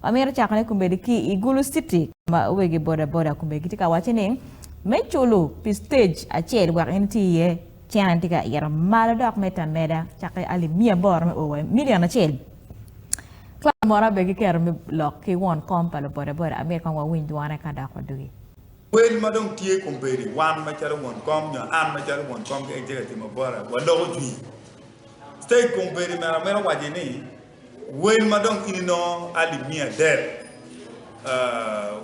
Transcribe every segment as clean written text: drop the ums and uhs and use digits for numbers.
amera chakane kumbedi ki Gulu city ma wege boda kumbedi tika wachene mechulu pi stage achel wak enti ye chana tika yara mala dok meda chake ali mia bor me owe million achel kla mora begi ker me lok ki WONKOM palo boda America wa win duane kada kwa dugi Well, madam tie kumbedi wan machalo WONKOM nya an machalo WONKOM ke ejega timo bora walogo jwi stage kumbedi mera wajeni well madam inino ali mia der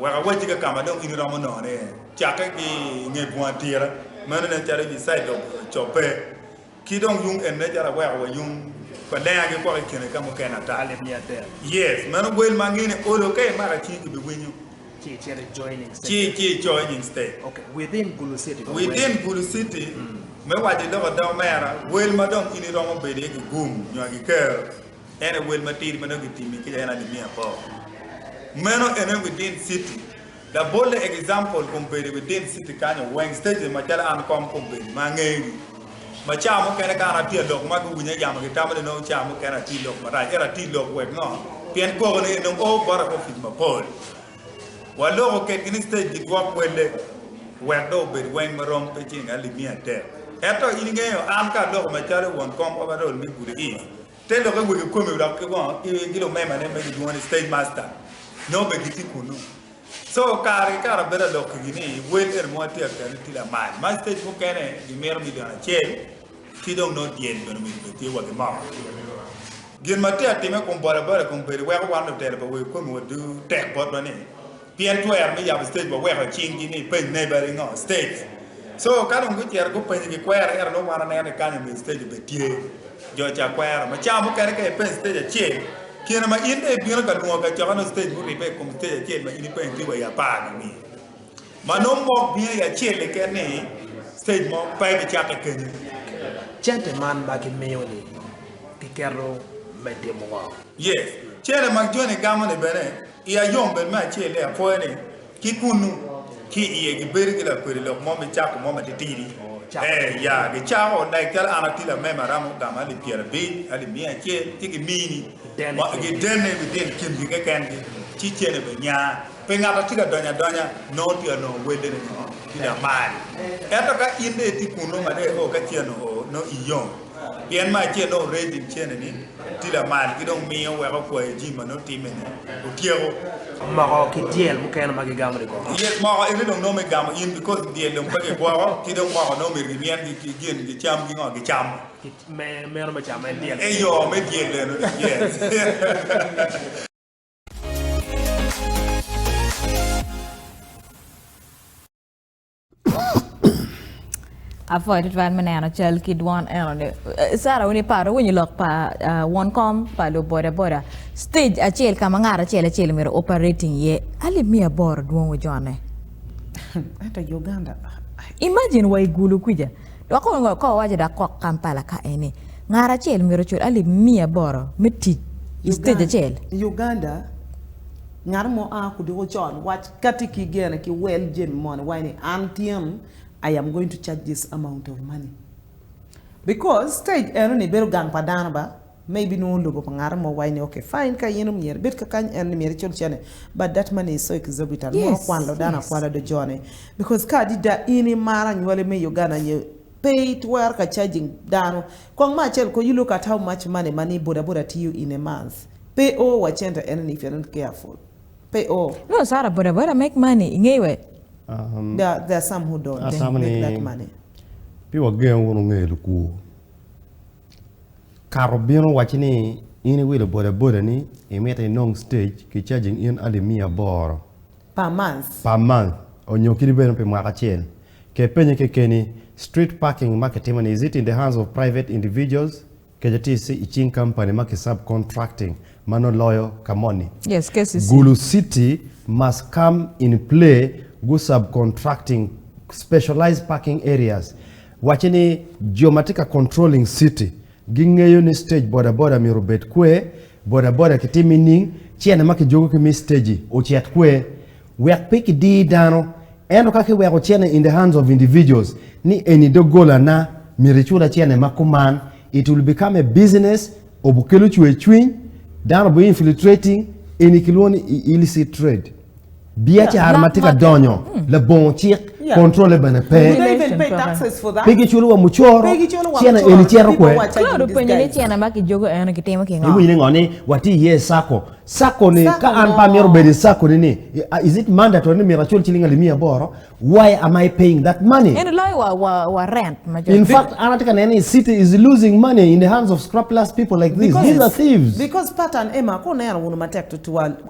waka wajiga kama dong ini ramo no ne chaka ki nge buantira mana ne chara bi side of chope ki dong yung en ne chara wa yung ko le age ko kene kamo kena ta ali mia der yes mana well mangine olo kay mara chi bi winyu chi joining state okay within Gulu city me waji do mera well madong ini ramo be de gum nyogi ker ene well matiri manogi timi ki ena ali mia po Meno and within city. The bold example compared within city kind of weng stage machala an kom compared mangi. Machamo kana kana tia dog magu winya yama kitama no chamo kana ti dog mara era ti dog wek no. Pien ko ne no o bara ko fit ma pol. Walo ke kini stage di go kwende wek do be weng marom pe chinga limia te. Eto iningeyo an ka dog machala WONKOM overall mi gudi. Tell the way you come with a kilo mema and make you want to state master. No begiti kuno. So kare better look gini well er mo tia kan tila man. My stage mo kene di mer mi dona chel. Ti don't know the end when we ti wa ke ma. Gin matia time kom bara compare we one of there but we come we do tech bot bani. Pien to er mi ya stage but we ha ching gini pen neighboring on stage. So kadon gut yer go pen ki kwere er no wana ne kan mi stage be tie. Jo cha kwere ma cha mo kene ke pen stage chel. Kena ma inde bino ka nuwa ka chakano stage mo ripe kom stage chel ma ini pa inti wa ya pa ni ma no mo bino ya chel ke ne stage mo pa be chaka kenye cente man ba ki meyoni ki kerro mete mo wa yes chele ma jone gamo ne bene ya yombe ma chele a fo ne ki kunu ki iye ki beri ki la pere lo mo me chaka mo ma titiri ya ke chao dai kala anatila mema ramo gama li piera be ali mia chel ti ki mini ma ge dene be den kim ge kendi chi chene be nya pe ngata tika donya no ti no wede ne ti da mali eto ka inde ti kuno ma de o ka cheno no iyon yen ma cheno ready chene ni ti da mali ki don miyo we ko e jima no ti mene o tiego ma ko ki diel mu ken ma ge gamre ko yes ma ko e don no me gam in because diel don page ko ti don ma no me rimien ki gen ki cham ki ngo ki cham me no me cham diel e yo me diel no yes avoid it van manana chel kid one and sara uni paro when you look pa WONKOM pa lo boda stage a chel kama ngara chel mero operating ye ali mia bor duon wo jone ata Uganda imagine why Gulu kuja do ko waje da ko Kampala ka ene ngara chel mero chel ali mia bor meti stage chel Uganda ngar mo a ku do chon wat katiki gena ki well jen mon wani antium I am going to charge this amount of money. Because stage eroni beru gang padana ba maybe no logo pangara mo wine okay fine ka yenu mier bet ka kan en mier chon chene but that money is so exorbitant mo kwando dana kwala do jone because ka dida ini mara nyole me Uganda nye pay to work ka charging dano kwang ma chel ko you look at how much money boda to you in a month pay all wa center and if you're not careful pay all no sara boda make money ngewe there are some who don't make that money. People get one ku. Carobino watching in with a boda ni, a meta non stage, ki charging in alimia bor. Per month. Per month. On your kidben pe marachen. Ke penye ke keni street parking marketing money is it in the hands of private individuals? Kejati se ichin company market subcontracting. Mano loyal kamoni. Yes, cases. Gulu City must come in play. Go subcontracting specialized parking areas. Watching geometric controlling city. Gingeyo ni stage boda mi robet kwe boda kitimi ning chiana maki jogo kimi stage o chiat kwe we pick di dano eno kake we chiana in the hands of individuals ni eni dogola na mirichula chiana makuman it will become a business obukelu chwe dano bo infiltrating enikiloni illicit trade. Biacha armatika donyo le bon chik control bana They pe. even pay taxes for that. Pegi chulu wa muchoro. Pegi chulu wa Chiana muchoro. eni chero People kwe. were charging Claude these openyo guys. chena maki jogo eno kitemo ki Ibu yini ngoni wati ye sako. Sako ni Sako ka no. anpa miro bedi sako ni. Is it mandatory ni mira chul chilinga limia boro? Why am I paying that money? eno loy wa rent In fact, anatika any city is losing money in the hands of scrupulous people like this. These are thieves. Because pattern Emma,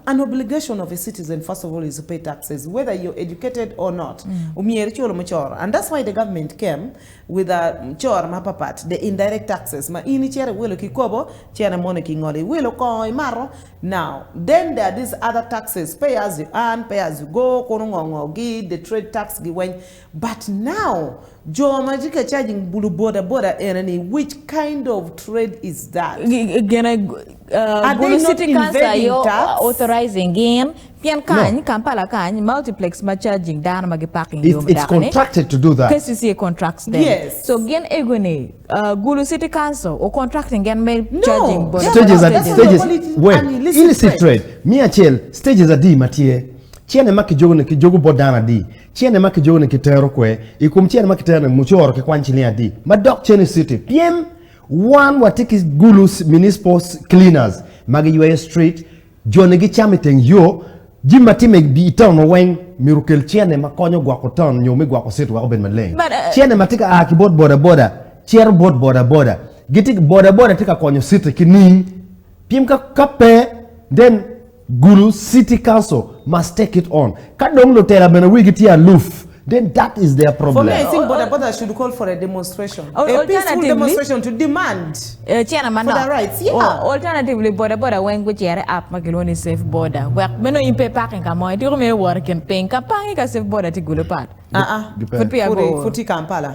an obligation of a citizen, first of all, is to pay taxes, whether you're educated or not. And that's why the government came with a mapapat, the indirect taxes. Ma ini chere wilo kikobo, chere mone kingoli wilo koi maro. Now, then there are these other taxes, pay as you earn, pay as you go, konongongo gi, the trade tax giwen. But now, Joe Magica charging Boda-Boda enemy, which kind of trade is that? Gulu City Council yo authorizing game pian kan Kampala kan multiplex ma charging down magi parking yo It's contracted to do that. KCC contracts them. Yes. So gen egone Gulu City Council or contracting gen may charging Yeah, Stages that's are what stages. they call it, Wait, an illicit trade. Mia chel stages are di matie. Chiene maki jogo ne ki jogo bodana di. Chiene maki jogo ne ki tero kwe. Ikum chiene maki tero ne muchoro ke kwanchilia di. Madok chene city. PM one watiki Gulu municipal cleaners. Magi UA street. Jonegi chamiteng yo. Jimati me bi town weng mirukel chiene makonyo gwako town nyome gwako situ wako ben maleng. Chiene matika akibot boda-boda. Chier bot boda-boda. Gitik boda-boda tika konyo city kining. PM ka kape. Then Gulu City Council must take it on. Kadong lo tera bena wigiti aloof. Then that is their problem. For me, I think Boda-Boda should call for a demonstration. A peaceful Alternatively, demonstration to demand Chena man for their rights. Yeah. Alternatively, Boda-Boda when go chere up magiloni safe border. Work meno impe parking ka mo itiro me work and paying ka pangi ka safe border ti Gulu part. Depends. Foot pia go. Futi Kampala.